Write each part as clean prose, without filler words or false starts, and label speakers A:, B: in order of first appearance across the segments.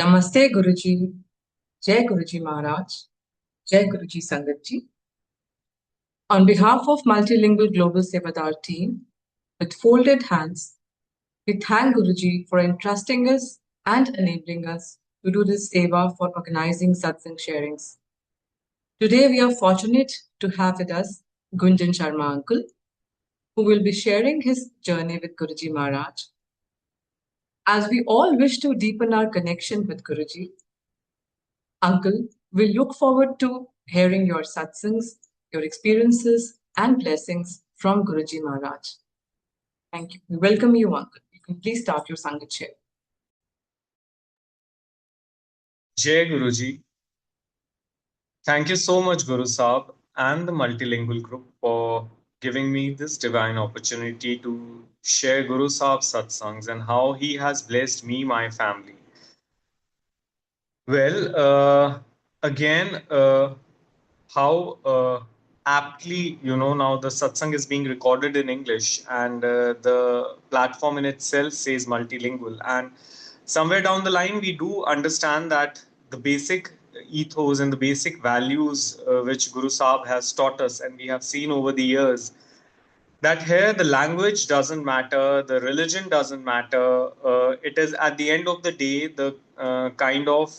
A: Namaste Guruji, Jai Guruji Maharaj, Jai Guruji Sangatji. On behalf of Multilingual Global Sevadar team, with folded hands, we thank Guruji for entrusting us and enabling us to do this seva for organizing satsang sharings. Today we are fortunate to have with us Gunjan Sharma uncle, who will be sharing his journey with Guruji Maharaj. As we all wish to deepen our connection with Guruji, Uncle, we look forward to hearing your satsangs, your experiences, and blessings from Guruji Maharaj. Thank you. We welcome you, Uncle. You can please start your Sangatji.
B: Jai Guruji. Thank you so much, Guru Saab and the Multilingual Group for giving me this divine opportunity to share Guru Saab's satsangs and how he has blessed me, my family. Well, again, how aptly, now the satsang is being recorded in English and the platform in itself says multilingual. And somewhere down the line, we do understand that the basic ethos and the basic values which Guru Sahib has taught us, and we have seen over the years, that here the language doesn't matter, the religion doesn't matter. It is at the end of the day the kind of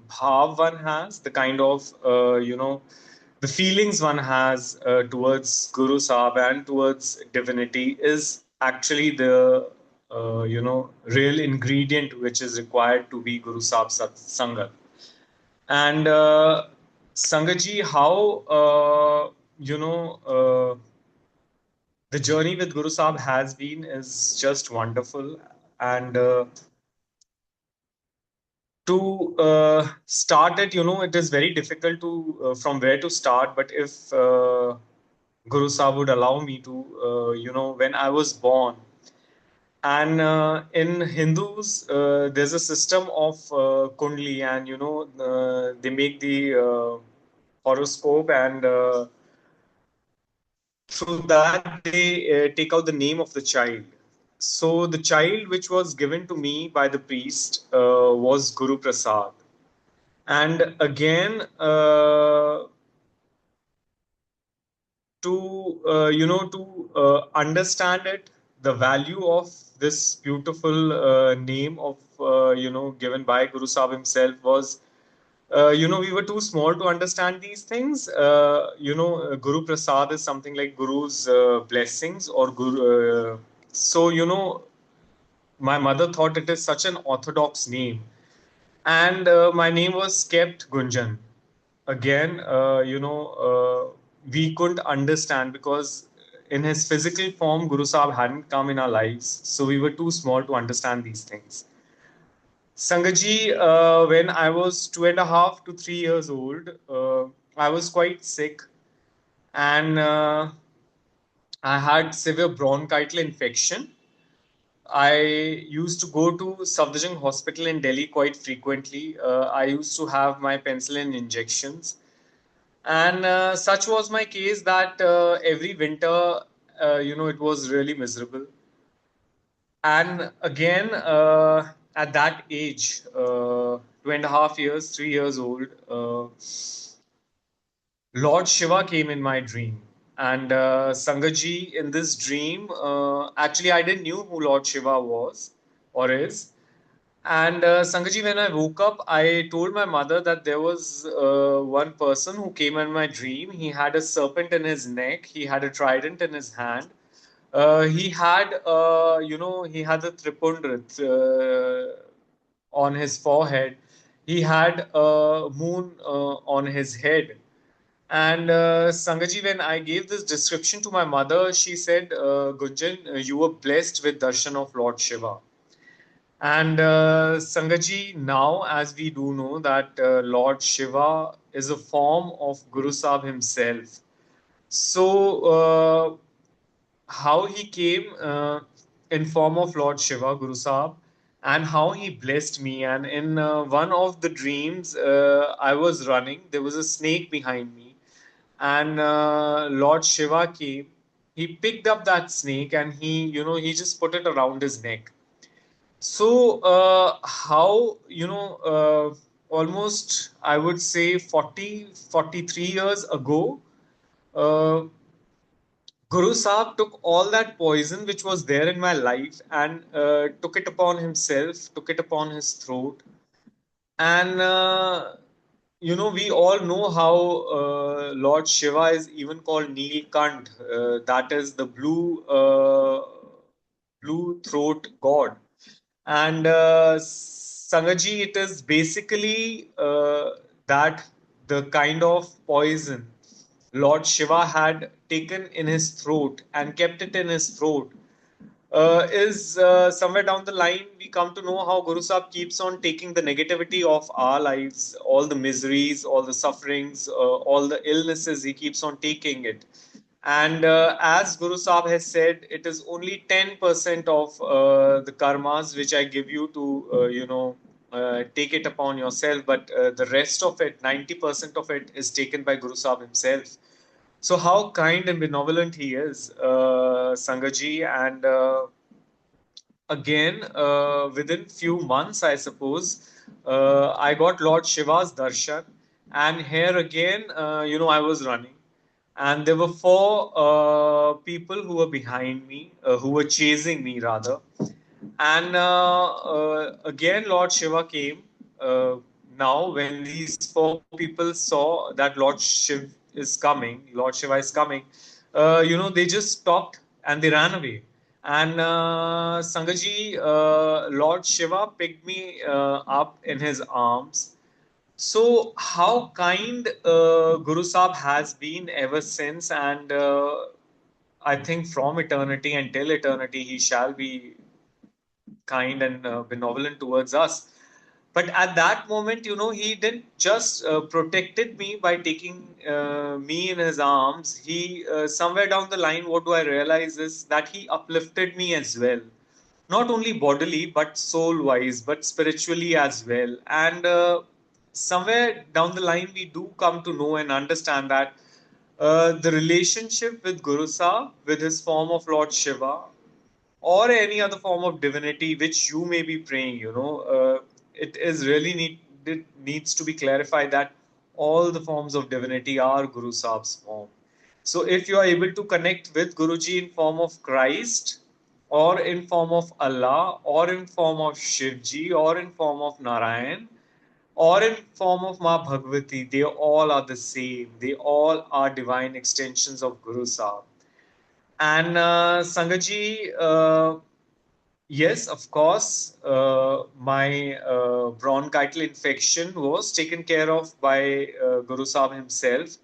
B: bhav one has, the kind of the feelings one has towards Guru Sahib and towards divinity is actually the real ingredient which is required to be Guru Sahib Sangat. And Sangatji, how the journey with Guru Sahib has been is just wonderful. And to start it, it is very difficult to from where to start. But if Guru Sahib would allow me to, when I was born, and in Hindus, there's a system of kundli, and they make the horoscope, and through that they take out the name of the child. So the child which was given to me by the priest was Guru Prasad. And again, to understand it, the value of this beautiful name of given by Guru Sahib himself was. We were too small to understand these things. Guru Prasad is something like Guru's blessings or Guru. So, my mother thought it is such an orthodox name. And my name was kept Gunjan. Again, we couldn't understand because in his physical form, Guru Sahib hadn't come in our lives. So we were too small to understand these things. Sangaji, when I was 2.5 to 3 years old, I was quite sick, and I had severe bronchial infection. I used to go to Safdarjung Hospital in Delhi quite frequently. I used to have my penicillin injections, and such was my case that every winter, it was really miserable. And again, at that age, 2.5 years, 3 years old, Lord Shiva came in my dream. And Sangaji, in this dream, actually, I didn't knew who Lord Shiva was or is. And Sangaji, when I woke up, I told my mother that there was one person who came in my dream. He had a serpent in his neck. He had a trident in his hand. He had a tripundrit on his forehead. He had a moon on his head. And Sangaji, when I gave this description to my mother, she said, Gunjan, you were blessed with darshan of Lord Shiva. And Sangaji, now as we do know that Lord Shiva is a form of Guru Sahib himself. So how he came in form of Lord Shiva, Guru Sahib, and how he blessed me. And in one of the dreams, I was running. There was a snake behind me, and Lord Shiva came. He picked up that snake and he just put it around his neck. So, how, almost, I would say 43 years ago, uh, Guru Saab took all that poison which was there in my life and took it upon himself, took it upon his throat. And, we all know how Lord Shiva is even called Neelkant, that is the blue throat god. And Sangaji, it is basically that the kind of poison Lord Shiva had taken in his throat and kept it in his throat is somewhere down the line we come to know how Guru Sahib keeps on taking the negativity of our lives, all the miseries, all the sufferings, all the illnesses, he keeps on taking it. And as Guru Sahib has said, it is only 10% of the karmas which I give you to, take it upon yourself, but the rest of it, 90% of it, is taken by Guru Sahib himself. So how kind and benevolent he is, Sangaji, and again, within few months, I suppose, I got Lord Shiva's darshan, and here again, I was running, and there were four people who were behind me, who were chasing me rather, and again, Lord Shiva came. Now, when these four people saw that Lord Shiva is coming, they just stopped and they ran away. And Sangaji, Lord Shiva picked me up in his arms. So, how kind Guru Sahib has been ever since, and I think from eternity until eternity, he shall be kind and benevolent towards us. But at that moment, he didn't just protected me by taking me in his arms. He somewhere down the line, what do I realize is that he uplifted me as well, not only bodily but soul wise, but spiritually as well. And somewhere down the line, we do come to know and understand that the relationship with Guru Sahib, with his form of Lord Shiva, or any other form of divinity which you may be praying, it is really it needs to be clarified that all the forms of divinity are Guru Sahib's form. So if you are able to connect with Guruji in form of Christ, or in form of Allah, or in form of Shivji, or in form of Narayan, or in form of Ma Bhagavati, they all are the same. They all are divine extensions of Guru Sahib. And Sangaji, yes, of course. My bronchial infection was taken care of by Guru Sahib himself.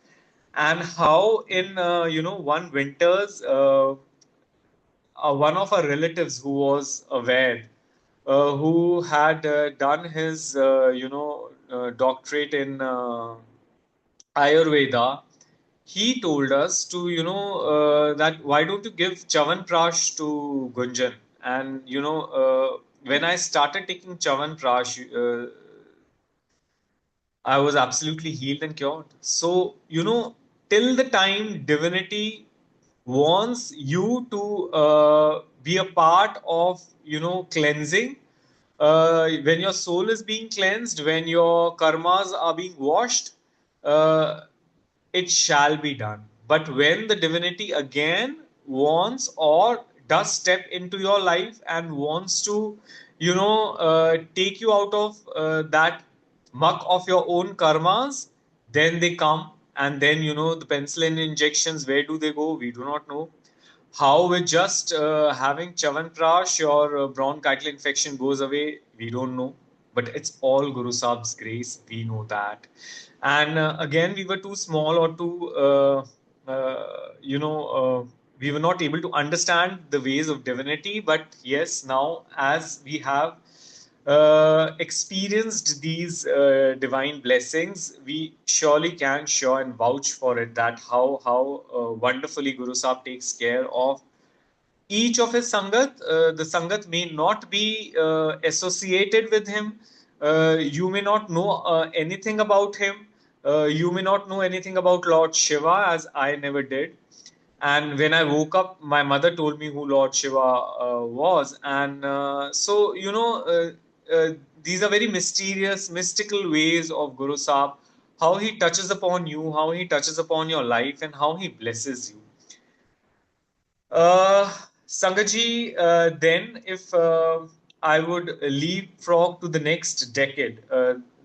B: And how in one winters, one of our relatives who was aware, who had done his doctorate in Ayurveda, he told us to, that why don't you give Chavanprash to Gunjan? And, when I started taking Chavanprash, I was absolutely healed and cured. So, till the time divinity wants you to be a part of, cleansing, when your soul is being cleansed, when your karmas are being washed, uh, it shall be done. But when the divinity again wants or does step into your life and wants to, take you out of that muck of your own karmas, then they come. And then, the penicillin injections, where do they go? We do not know. How with just having Chavanprash your bronchial infection goes away, we don't know. But it's all Guru Sahib's grace, we know that. And again, we were too small or too, we were not able to understand the ways of divinity. But yes, now as we have experienced these divine blessings, we surely can show and vouch for it that how wonderfully Guru Sahib takes care of each of his sangat. The sangat may not be associated with him. You may not know anything about him. You may not know anything about Lord Shiva, as I never did. And when I woke up, my mother told me who Lord Shiva was. And these are very mysterious, mystical ways of Guru Sahib, how he touches upon you, how he touches upon your life, and how he blesses you. Uh, Sangatji, then if I would leapfrog to the next decade,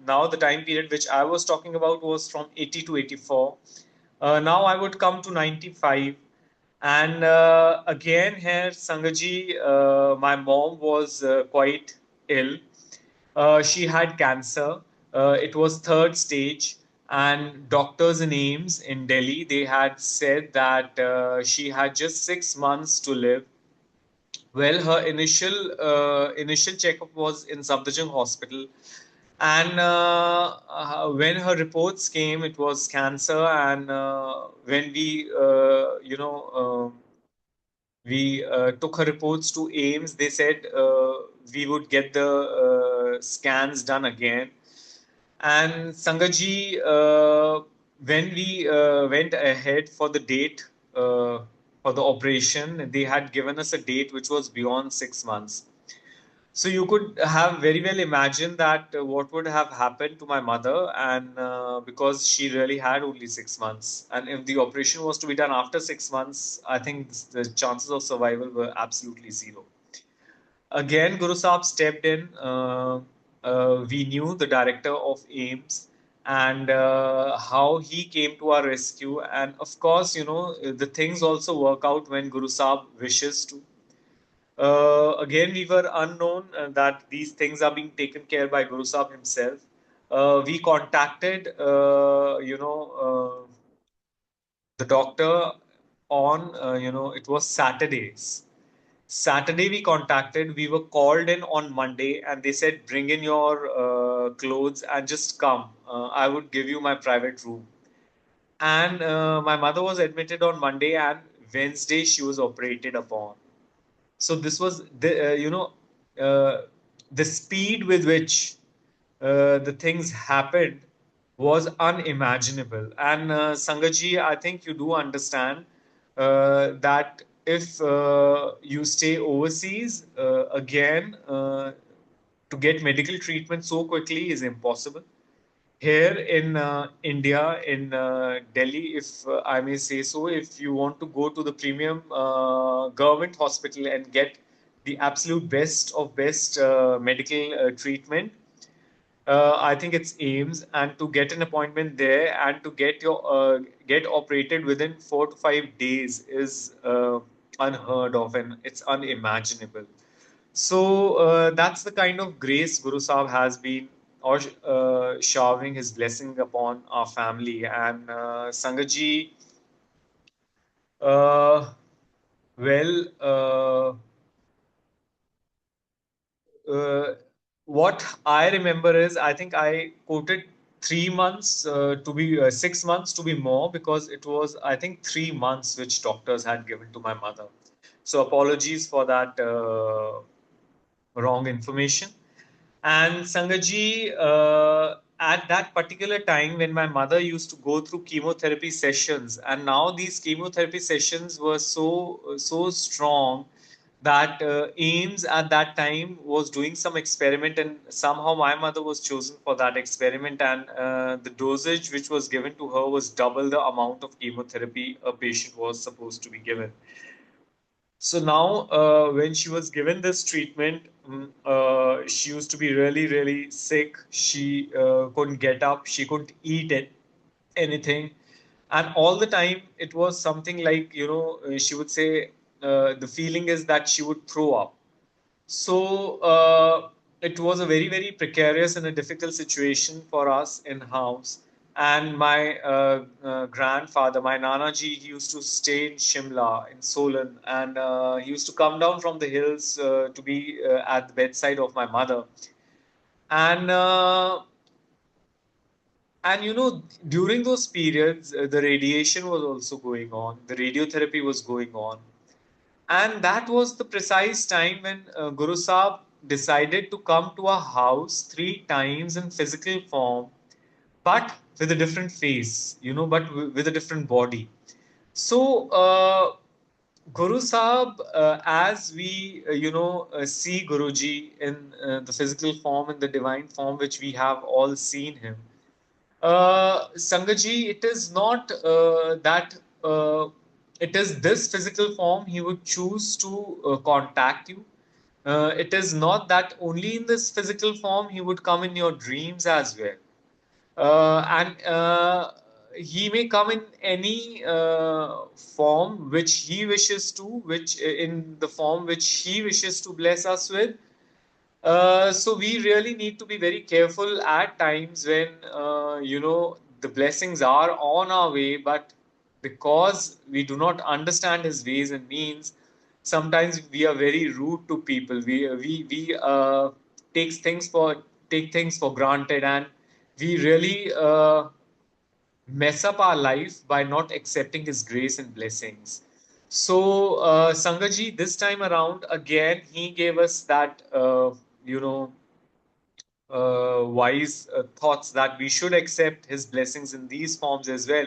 B: now the time period which I was talking about was from 80 to 84. Now I would come to 95. And again, here, Sangatji, my mom was quite ill. She had cancer. It was third stage, and doctors in AIMS in Delhi, they had said that she had just 6 months to live. Well, her initial checkup was in Safdarjung Hospital, and when her reports came, it was cancer. And when we took her reports to AIMS. They said we would get the scans done again. And Sangaji, when we went ahead for the date for the operation, they had given us a date which was beyond 6 months. So you could have very well imagined that what would have happened to my mother, and because she really had only 6 months, and if the operation was to be done after 6 months, I think the chances of survival were absolutely zero. Again, Guru Saab stepped in. We knew the director of AIMS and how he came to our rescue. And of course, the things also work out when Guru Saab wishes to. Again, we were unknown that these things are being taken care by Guru Sahib himself. We contacted, the doctor on, it was Saturdays. Saturday we contacted. We were called in on Monday, and they said, "Bring in your clothes and just come. I would give you my private room." And my mother was admitted on Monday, and Wednesday she was operated upon. So this was uh, the speed with which the things happened was unimaginable. And Sangaji, I think you do understand that if you stay overseas, again, to get medical treatment so quickly is impossible. Here in India, in Delhi, if I may say so, if you want to go to the premium government hospital and get the absolute best of best medical treatment, I think it's AIMS, and to get an appointment there and to get operated within 4 to 5 days is unheard of, and it's unimaginable. So that's the kind of grace Guru Sahib has been or showering his blessing upon our family. And Sangaji, uh, well, uh, what I remember is I think I quoted 3 months to be 6 months to be more, because it was I think 3 months which doctors had given to my mother. So apologies for that wrong information. And Sangaji, at that particular time when my mother used to go through chemotherapy sessions, and now these chemotherapy sessions were so strong that AIMS at that time was doing some experiment, and somehow my mother was chosen for that experiment, and the dosage which was given to her was double the amount of chemotherapy a patient was supposed to be given. So now, when she was given this treatment, she used to be really, really sick. She couldn't get up. She couldn't eat anything. And all the time, it was something like, she would say, the feeling is that she would throw up. So it was a very, very precarious and a difficult situation for us in house. And my grandfather, my Nanaji, he used to stay in Shimla, in Solan, and he used to come down from the hills to be at the bedside of my mother. And during those periods, the radiation was also going on, the radiotherapy was going on, and that was the precise time when Guru Sahib decided to come to our house 3 times in physical form, but with a different face, but with a different body. So, Guru Sahab, as we see Guruji in the physical form, in the divine form, which we have all seen him. Sangatji, it is not that it is this physical form he would choose to contact you. It is not that only in this physical form he would come in your dreams as well. And he may come in any form which he wishes to, which in the form which he wishes to bless us with. So we really need to be very careful at times when the blessings are on our way, but because we do not understand his ways and means, sometimes we are very rude to people. We take things for take things for granted, and we really mess up our life by not accepting his grace and blessings. So, Sangaji, this time around, again, he gave us that, wise thoughts that we should accept his blessings in these forms as well.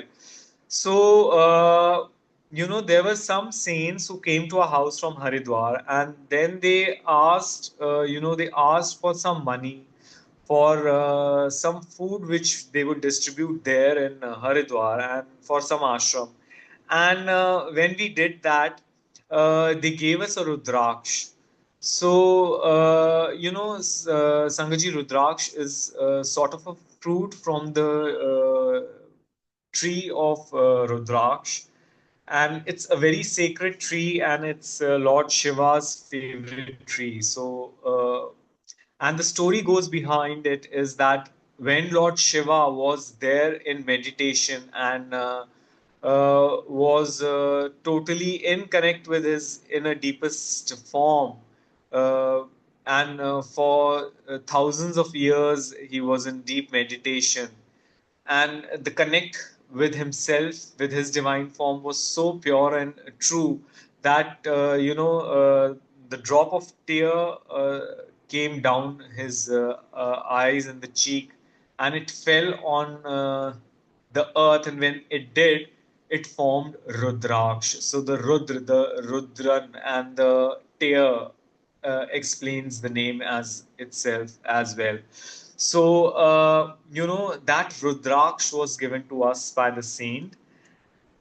B: So, there were some saints who came to a house from Haridwar, and then they asked for some money for some food which they would distribute there in Haridwar and for some ashram. And when we did that, they gave us a Rudraksh. So, Sangaji, Rudraksh is sort of a fruit from the tree of Rudraksh, and it's a very sacred tree, and it's Lord Shiva's favorite tree. And the story goes behind it is that when Lord Shiva was there in meditation and was totally in connect with his inner deepest form, uh, and for thousands of years he was in deep meditation, and the connect with himself, with his divine form, was so pure and true that the drop of tear came down his eyes and the cheek, and it fell on the earth, and when it did, it formed Rudraksh. So the Rudran and the tear explains the name as itself as well. So, that Rudraksh was given to us by the saint.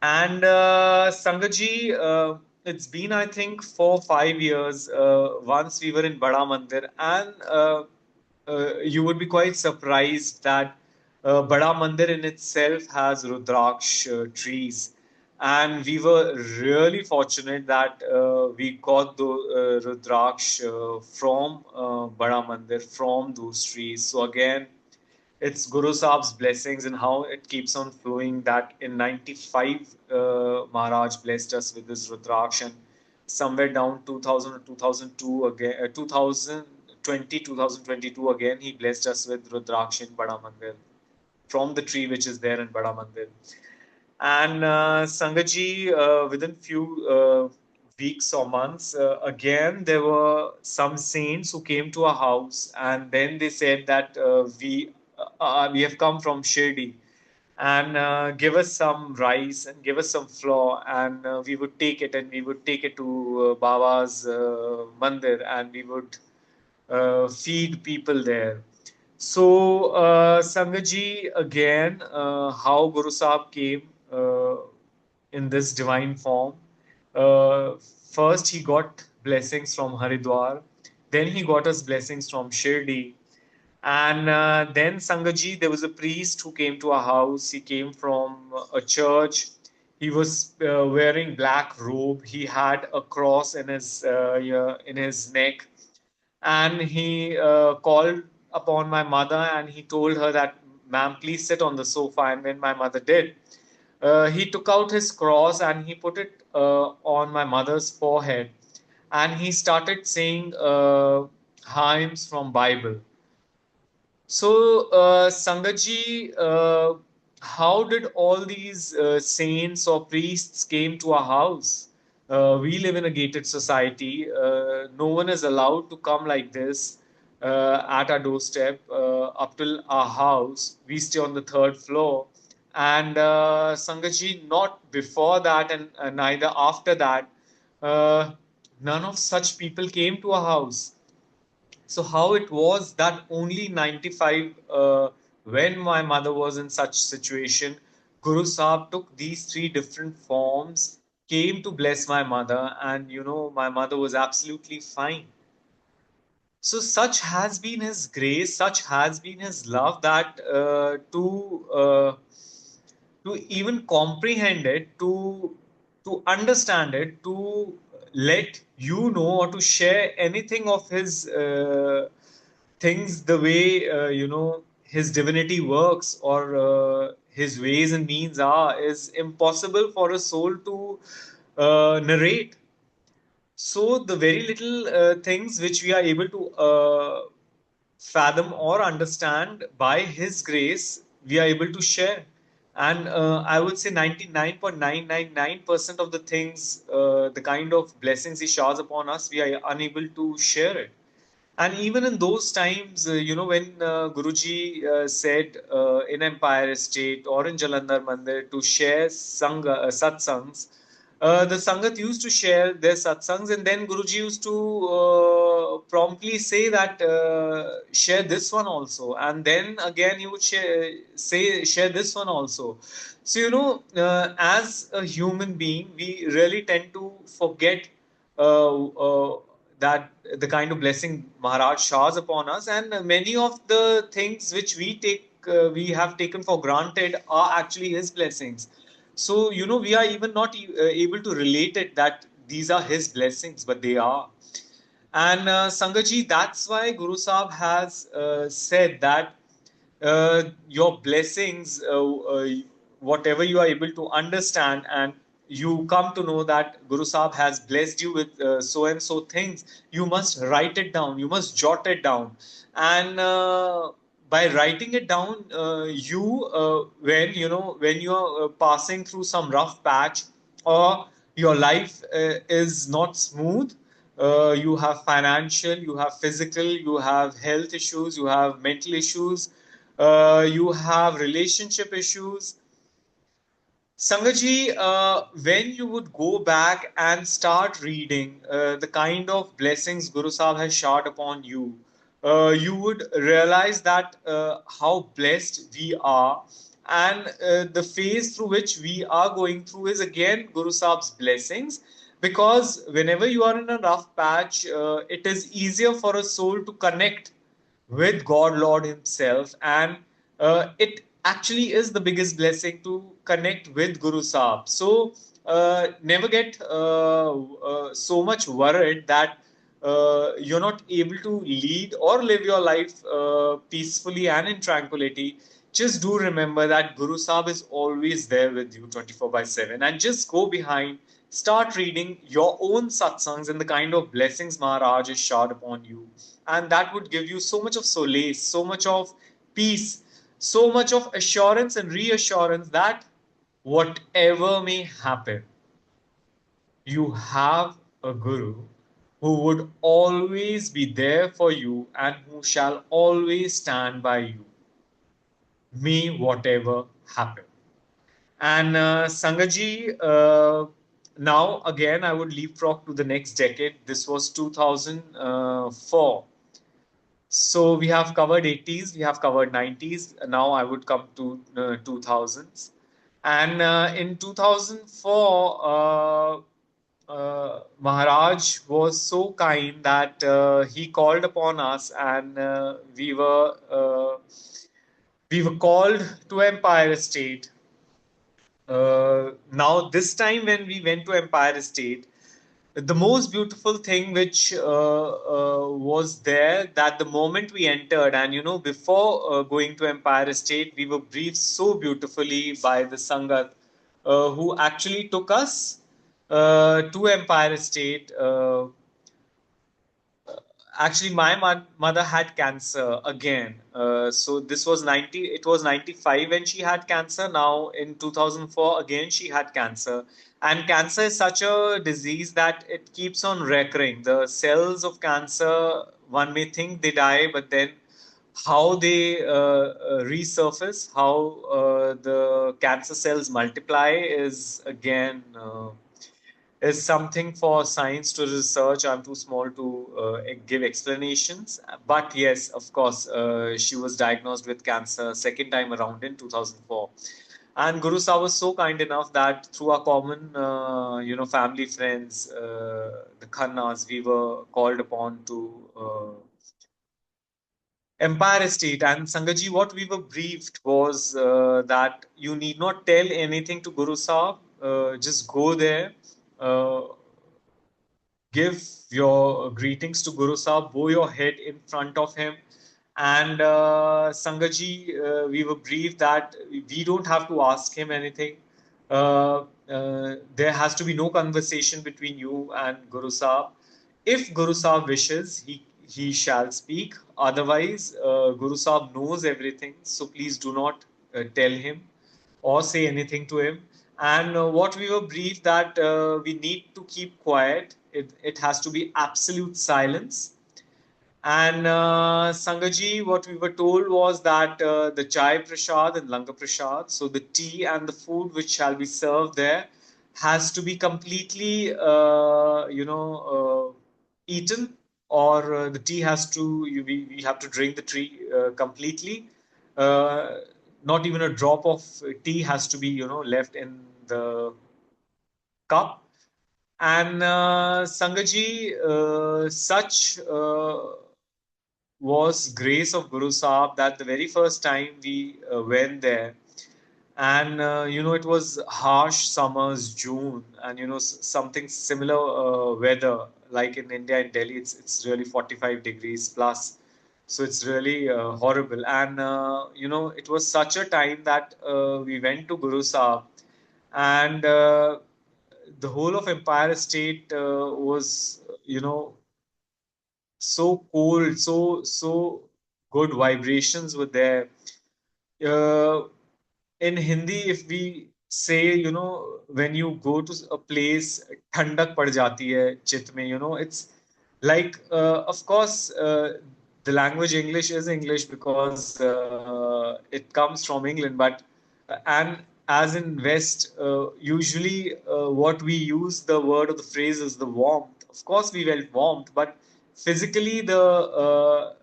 B: And Sangaji, it's been, I think, 4 5 years. Once we were in Bada Mandir, and you would be quite surprised that Bada Mandir in itself has Rudraksh trees. And we were really fortunate that we got the Rudraksh from Bada Mandir, from those trees. So, again, it's Guru Sahib's blessings and how it keeps on flowing that in 95 Maharaj blessed us with this Rudraksh, and somewhere down 2000 or 2002 again, 2022 again, he blessed us with Rudraksh in Bada Mandir from the tree which is there in Bada Mandir. And Sangaji, within few weeks or months, again there were some saints who came to our house, and then they said that we have come from Shirdi, and give us some rice and give us some flour, and we would take it, and we would take it to Baba's mandir, and we would feed people there. So, Sangaji, again, how Guru Sahib came in this divine form. Uh, First, he got blessings from Haridwar, then, he got us blessings from Shirdi. And then, Sangaji, there was a priest who came to our house. He came from a church. He was wearing black robe. He had a cross in his yeah, in his neck, and he called upon my mother, and he told her that, ma'am, please sit on the sofa. And when my mother did, he took out his cross and he put it on my mother's forehead, and he started saying hymns from Bible. So, Sangaji, how did all these saints or priests came to our house? We live in a gated society. No one is allowed to come like this at our doorstep up till our house. We stay on the third floor, And Sangatji, not before that and neither after that, none of such people came to our house. So how it was that only 95, when my mother was in such situation, Guru Sahib took these three different forms, came to bless my mother, and my mother was absolutely fine. So such has been his grace, such has been his love that to even comprehend it, to understand it, to let you know or to share anything of his things, the way his divinity works, or his ways and means are, is impossible for a soul to narrate. So the very little things which we are able to fathom or understand by His grace, we are able to share. And I would say 99.999% of the things, the kind of blessings He showers upon us, we are unable to share it. And even in those times, when Guruji said in Empire State or in Jalandhar Mandir to share satsangs, the Sangat used to share their satsangs, and then Guruji used to promptly say that share this one also, and then again he would share this one also. So as a human being, we really tend to forget that the kind of blessing Maharaj showers upon us, and many of the things which we have taken for granted are actually His blessings. So we are even not able to relate it that these are His blessings, but they are. And Sangaji, that's why Guru Sahib has said that your blessings, whatever you are able to understand, and you come to know that Guru Sahib has blessed you with so and so things, you must write it down, you must jot it down. And by writing it down, when you are passing through some rough patch, or your life is not smooth, you have financial, you have physical, you have health issues, you have mental issues, you have relationship issues. Sangaji, when you would go back and start reading the kind of blessings Guru Sahib has showered upon you, you would realize that how blessed we are, and the phase through which we are going through is again Guru Sahib's blessings. Because whenever you are in a rough patch, it is easier for a soul to connect with God Lord Himself, and it actually is the biggest blessing to connect with Guru Sahib. So never get so much worried that you're not able to lead or live your life peacefully and in tranquility. Just do remember that Guru Sahib is always there with you 24 by 7, and just go behind, start reading your own satsangs and the kind of blessings Maharaj has showered upon you. And that would give you so much of solace, so much of peace, so much of assurance and reassurance that whatever may happen, you have a guru who would always be there for you and who shall always stand by you, may whatever happen. And Sangaji, now again, I would leapfrog to the next decade. This was 2004. So we have covered 80s, we have covered 90s. Now I would come to 2000s. And in 2004, Maharaj was so kind that he called upon us, and we were called to Empire State. Now, this time when we went to Empire State, the most beautiful thing which was there, that the moment we entered, and before going to Empire State, we were briefed so beautifully by the Sangat, who actually took us to Empire State. Actually, my mother had cancer again. So this was 90. It was 95 when she had cancer. Now in 2004, again she had cancer. And cancer is such a disease that it keeps on recurring. The cells of cancer, one may think they die, but then how they resurface, how the cancer cells multiply is again is something for science to research. I'm too small to give explanations. But yes, of course, she was diagnosed with cancer second time around in 2004. And Guru Sahib was so kind enough that through our common, family friends, the Khannas, we were called upon to Empire Estate. And Sangaji, what we were briefed was that you need not tell anything to Guru Sahib. Just go there. Uh, Give your greetings to Guru Sahib, bow your head in front of him. And Sangaji, we were briefed that we don't have to ask him anything. There has to be no conversation between you and Guru Sahib. If Guru Sahib wishes, he shall speak. Otherwise, Guru Sahib knows everything. So please do not tell him or say anything to him. And what we were briefed that we need to keep quiet. It has to be absolute silence. And Sangaji, what we were told was that the chai prasad and langar prasad, so the tea and the food which shall be served there, has to be completely, eaten, or the tea has to, we have to drink the tea completely. Uh, Not even a drop of tea has to be, left in the cup. And Sangaji, such was grace of Guru Sahib that the very first time we went there, and it was harsh summers, June, and something similar weather like in India, in Delhi, it's really 45 degrees plus, so it's really horrible. And it was such a time that we went to Guru Sahib, and the whole of Empire State was so cold, so good vibrations were there. Uh, in Hindi, if we say, when you go to a place, ठंडक पड़ जाती है चित्त में, it's like, of course, the language English is English because it comes from England, but and as in West, usually what we use the word or the phrase is the warmth. Of course, we felt warmth, but physically the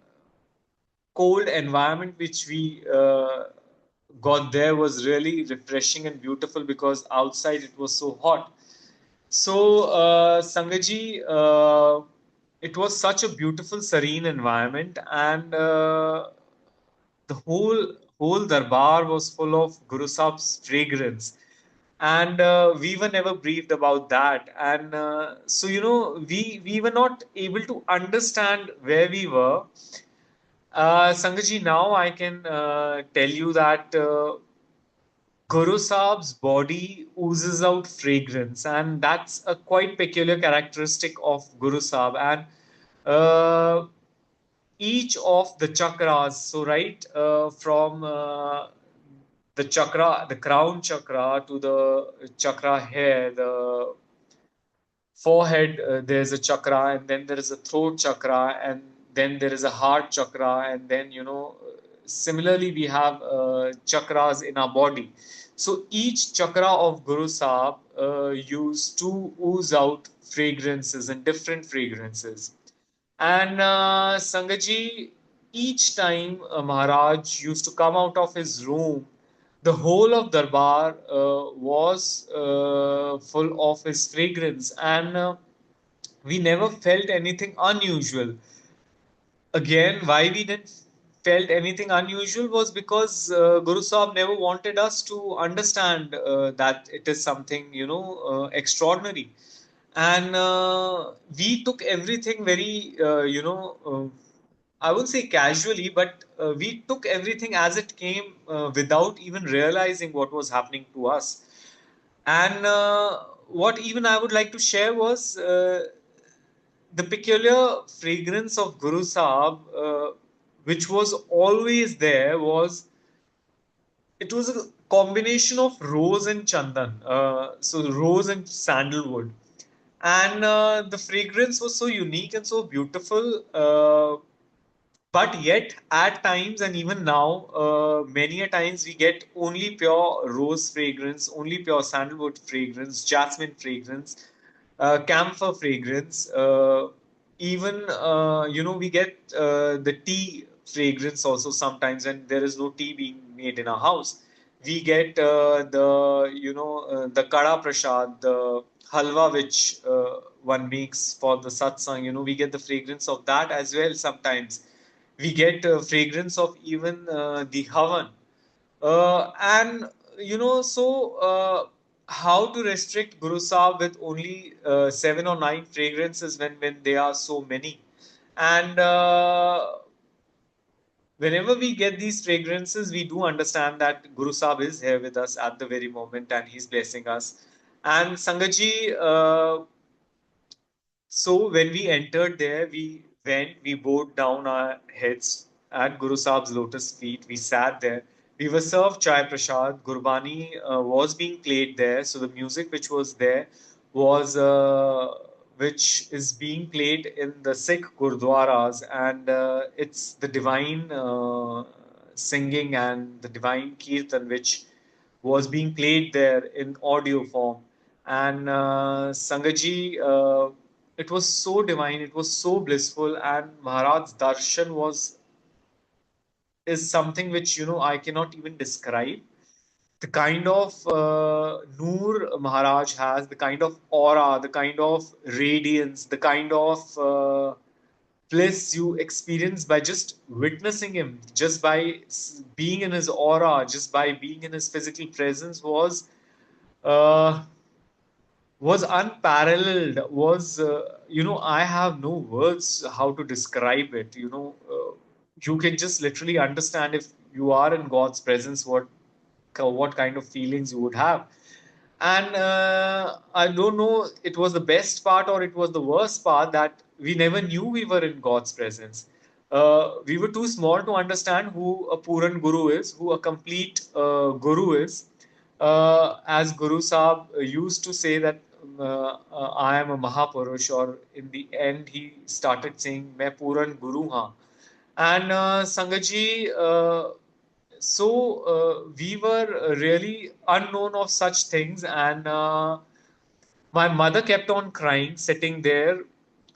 B: cold environment which we got there was really refreshing and beautiful because outside it was so hot. So, Sangaji, it was such a beautiful, serene environment, and the whole darbar was full of Guru Sahib's fragrance, and we were never briefed about that. And so, we were not able to understand where we were. Sangaji, now I can tell you that Guru Saab's body oozes out fragrance, and that's a quite peculiar characteristic of Guru Saab. And each of the chakras, so right from the crown chakra to the chakra here, the forehead, there's a chakra, and then there is a throat chakra, and then there is a heart chakra, and then similarly we have chakras in our body. So each chakra of Guru Sahib used to ooze out fragrances and different fragrances. And Sangaji, each time Maharaj used to come out of his room, the whole of Darbar was full of his fragrance, and we never felt anything unusual. Again, why we didn't felt anything unusual was because Guru Sahib never wanted us to understand that it is something extraordinary, and we took everything very I wouldn't say casually, but we took everything as it came without even realizing what was happening to us. And what even I would like to share was the peculiar fragrance of Guru Sahib, which was always there, was it was a combination of rose and chandan, so rose and sandalwood, and the fragrance was so unique and so beautiful. But yet at times and even now, many a times we get only pure rose fragrance, only pure sandalwood fragrance, jasmine fragrance, camphor fragrance, even we get the tea fragrance also sometimes when there is no tea being made in our house. We get the kada prasad, the halwa which one makes for the satsang. We get the fragrance of that as well sometimes. We get fragrance of even the havan. And how to restrict Guru Sahib with only 7 or 9 fragrances when they are so many? And whenever we get these fragrances, we do understand that Guru Sahib is here with us at the very moment and he's blessing us. And Sangatji, so when we entered there, we bowed down our heads at Guru Sahib's lotus feet. We sat there. We were served chai prasad. Gurbani was being played there. So the music which was there was which is being played in the Sikh gurdwaras, and it's the divine singing and the divine kirtan which was being played there in audio form. And Sangaji, it was so divine, it was so blissful, and Maharaj's darshan was is something which I cannot even describe. The kind of Noor Maharaj has, the kind of aura, the kind of radiance, the kind of bliss you experience by just witnessing him, just by being in his aura, just by being in his physical presence uh, was unparalleled. Was I have no words how to describe it. You can just literally understand if you are in God's presence what kind of feelings you would have. And I don't know, it was the best part or it was the worst part that we never knew we were in God's presence. We were too small to understand who a Puran Guru is, who a complete Guru is. As Guru Sahib used to say that I am a Mahapurush, or in the end he started saying, "Main Puran Guru haan." And Sangaji, we were really unknown of such things, and my mother kept on crying, sitting there,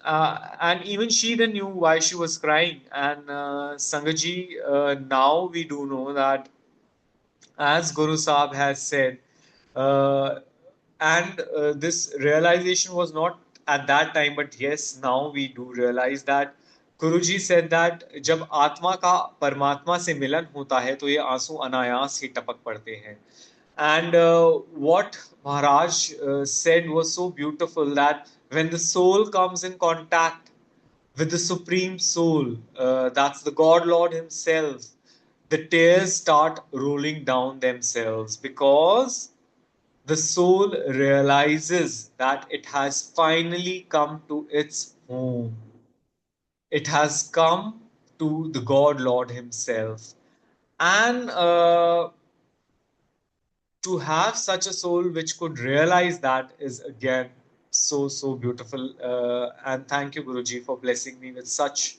B: and even she didn't knew why she was crying. And Sangaji, now we do know that, as Guru Sahib has said, uh, and this realization was not at that time, but yes, now we do realize that Guruji said that जब आत्मा का परमात्मा से मिलन होता है तो ये आंसू अनायास ही टपक पड़ते हैं. And what Maharaj said was so beautiful that when the soul comes in contact with the Supreme Soul, that's the God Lord Himself, the tears start rolling down themselves because the soul realizes that it has finally come to its home. It has come to the God Lord Himself. And to have such a soul which could realize that is again so beautiful. And thank you, Guruji, for blessing me with such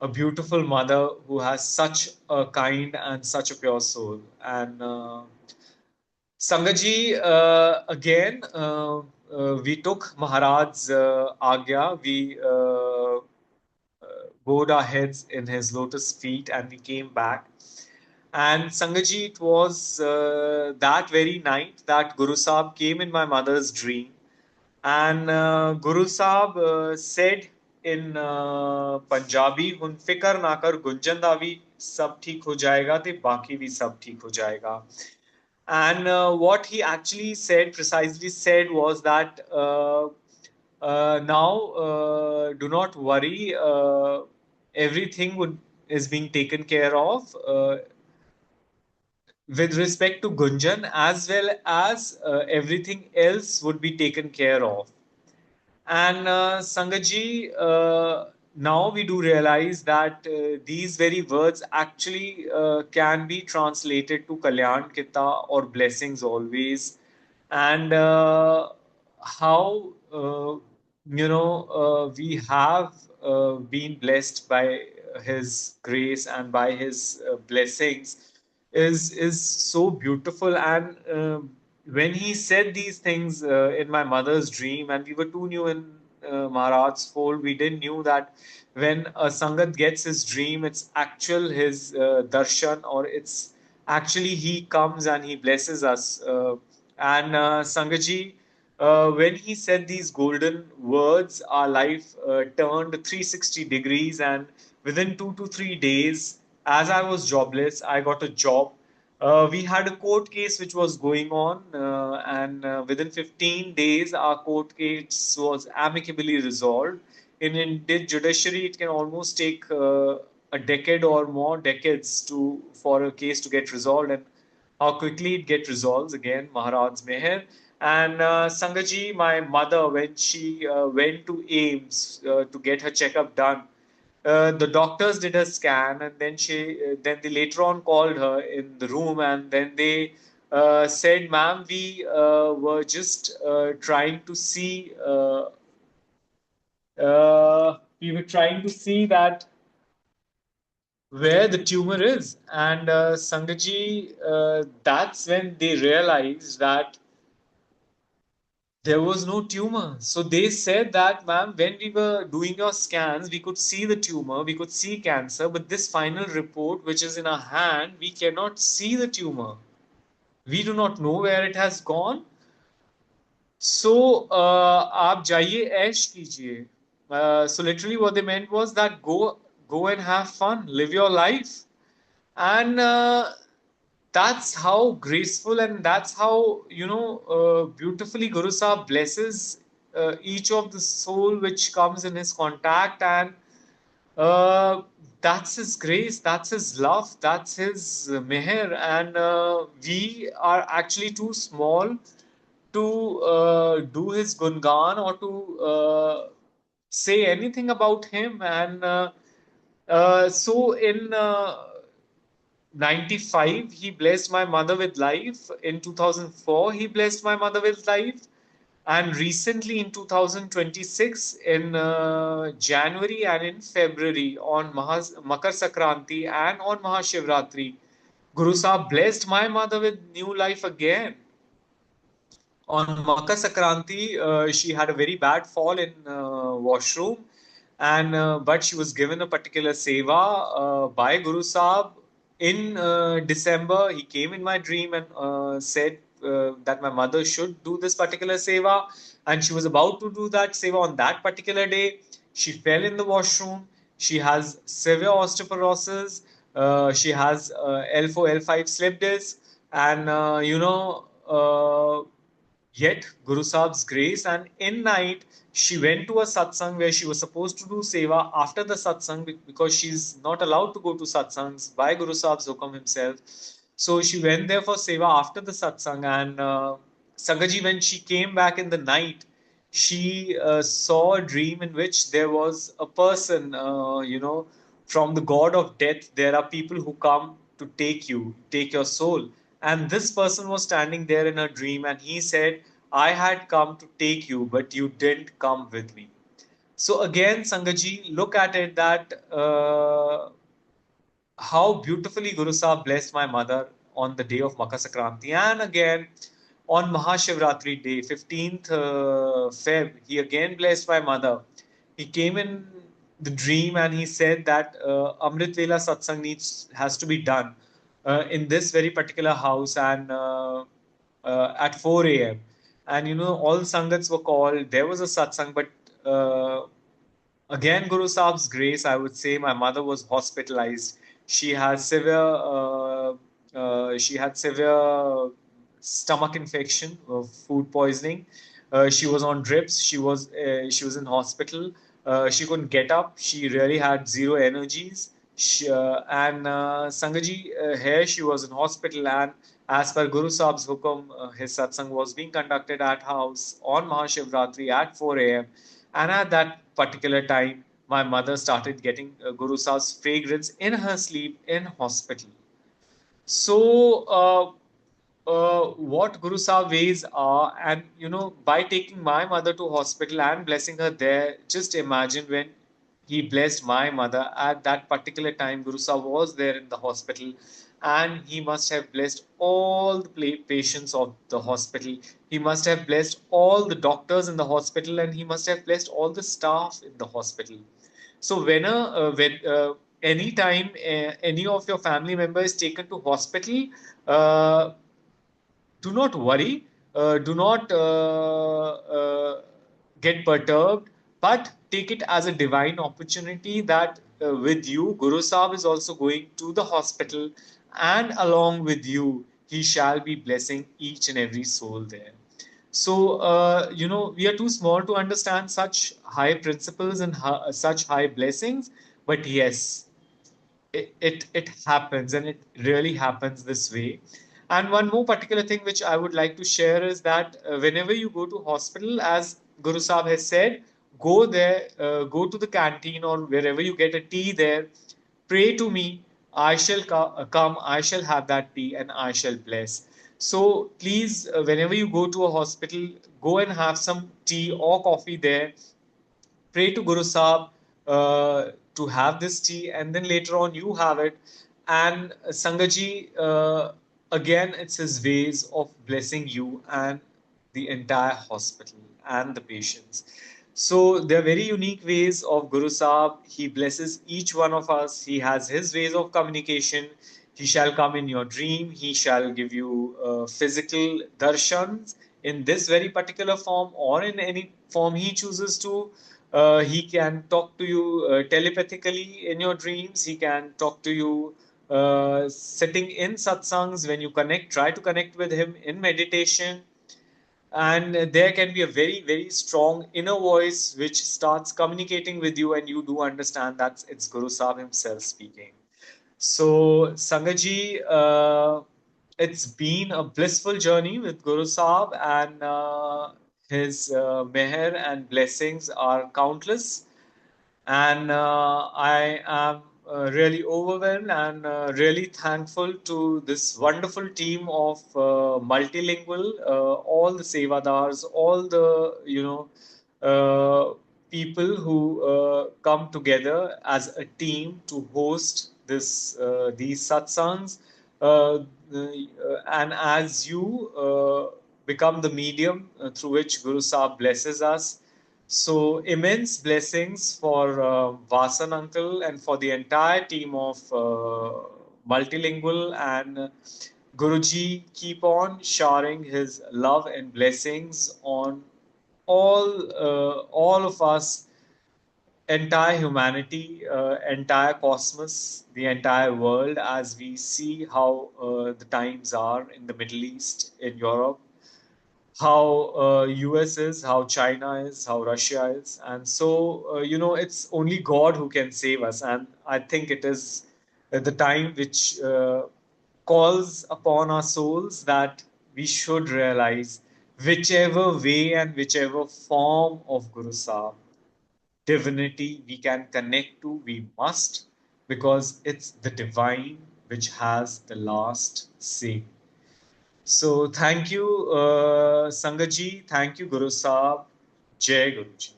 B: a beautiful mother who has such a kind and such a pure soul. And Sangaji, again, we took Maharaj's agya. We bowed our heads in his lotus feet and we came back. And Sangaji, it was that very night that Guru Sahib came in my mother's dream. And Guru Sahib said in Punjabi, "Hun fikar na kar, gunjan da vi sab theek ho jayega, te baki vi sab theek ho jayega." And what he actually said, precisely said, was that now do not worry, everything is being taken care of. With respect to Gunjan, as well as everything else would be taken care of. And Sangaji, now we do realize that these very words actually can be translated to Kalyan Kita or blessings always. And how we have been blessed by his grace and by his blessings is so beautiful. And when he said these things in my mother's dream, and we were too new in Maharaj's fold, we didn't knew that when a Sangat gets his dream, it's actual his darshan, or it's actually he comes and he blesses us. And Sangatji, when he said these golden words, our life turned 360 degrees. And within 2 to 3 days, as I was jobless, I got a job. We had a court case which was going on, and within 15 days, our court case was amicably resolved. In Indian judiciary, it can almost take a decade or more decades to for a case to get resolved, and how quickly it get resolved again, Maharaj's Meher. And Sangaji, my mother, when she went to AIMS to get her checkup done, the doctors did a scan, and then they later on called her in the room, and then they said, "Ma'am, we were just trying to see. We were trying to see that where the tumor is." And Sangaji, that's when they realized that there was no tumor. So they said that, "Ma'am, when we were doing your scans, we could see the tumor, we could see cancer, but this final report, which is in our hand, we cannot see the tumor. We do not know where it has gone. So आप जाइए ऐश कीजिए." So literally what they meant was that go and have fun, live your life. And that's how graceful, and that's how beautifully Guru Sahib blesses each of the soul which comes in his contact. And uh, that's his grace, that's his love, that's his meher. And we are actually too small to do his gungan or to say anything about him. And so in 95, he blessed my mother with life. In 2004, he blessed my mother with life. And recently in 2026, in January and in February, on Makar Sankranti and on Mahashivratri, Guru Sahib blessed my mother with new life again. On Makar Sankranti, she had a very bad fall in washroom, and but she was given a particular seva by Guru Sahib in December. He came in my dream and said that my mother should do this particular seva, and she was about to do that seva on that particular day. She fell in the washroom. She has severe osteoporosis. She has L4, L5 slip disc, and yet Guru Sahib's grace. And in night, she went to a satsang where she was supposed to do seva after the satsang, because she's not allowed to go to satsangs by Guru Sahib's hukam himself. So she went there for seva after the satsang. And Sangaji, when she came back in the night, she saw a dream in which there was a person, from the god of death. There are people who come to take you, take your soul. And this person was standing there in her dream, and he said, "I had come to take you, but you didn't come with me." So again, Sangaji, look at it that how beautifully Guru Sahib blessed my mother on the day of Makar Sankranti. And again, on Mahashivratri day, 15th Feb, he again blessed my mother. He came in the dream and he said that Amrit Vela Satsang has to be done in this very particular house, and at 4 a.m. And all Sangats were called. There was a satsang, but again, Guru Sahib's grace, I would say my mother was hospitalized. She had severe stomach infection, food poisoning. She was on drips. She was in hospital. She couldn't get up. She really had zero energies. And Sangaji, here she was in hospital, and as per Guru Sahib's hukum, his satsang was being conducted at house on Mahashivratri at 4 a.m. And at that particular time, my mother started getting Guru Sahib's fragrance in her sleep in hospital. So, what Guru Sahib ways are, and by taking my mother to hospital and blessing her there, just imagine when he blessed my mother at that particular time. Guru Sahib was there in the hospital, and he must have blessed all the patients of the hospital. He must have blessed all the doctors in the hospital, and he must have blessed all the staff in the hospital. So when any time any of your family member is taken to hospital, uh, do not worry, do not get perturbed, but take it as a divine opportunity that with you, Guru Sahib is also going to the hospital, and along with you, he shall be blessing each and every soul there. So, we are too small to understand such high principles and such high blessings, but yes, it happens, and it really happens this way. And one more particular thing which I would like to share is that whenever you go to hospital, as Guru Sahib has said, go there, go to the canteen or wherever you get a tea there, pray to me, I shall come, I shall have that tea, and I shall bless. So please, whenever you go to a hospital, go and have some tea or coffee there, pray to Guru Sahib to have this tea, and then later on you have it. And Sangatji, again, it's his ways of blessing you and the entire hospital and the patients. So there are very unique ways of Guru Sahib. He blesses each one of us. He has his ways of communication. He shall come in your dream. He shall give you physical darshans in this very particular form or in any form he chooses to. He can talk to you telepathically in your dreams. He can talk to you sitting in satsangs when you connect, try to connect with him in meditation. And there can be a very, very strong inner voice which starts communicating with you, and you do understand that it's Guru Sahib himself speaking. So, Sangaji, it's been a blissful journey with Guru Sahib, and his meher and blessings are countless. And I am really overwhelmed and really thankful to this wonderful team of multilingual, all the sevadars, all the people who come together as a team to host these satsangs. And as you become the medium through which Guru Sahib blesses us, so immense blessings for Vasan uncle and for the entire team of multilingual, and Guruji keep on showering his love and blessings on all of us, entire humanity, entire cosmos, the entire world, as we see how the times are in the Middle East, in Europe, how US is, how China is, how Russia is. And so, it's only God who can save us. And I think it is the time which calls upon our souls that we should realize whichever way and whichever form of Guru Sahib, divinity we can connect to, we must, because it's the divine which has the last say. So thank you, Sangaji. Thank you, Guru Sahib. Jai Guruji.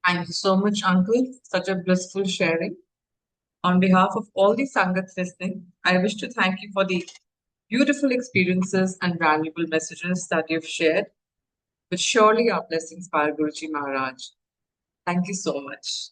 A: Thank you so much, Uncle. Such a blissful sharing. On behalf of all the Sangats listening, I wish to thank you for the beautiful experiences and valuable messages that you've shared, which surely are blessings by Guruji Maharaj. Thank you so much.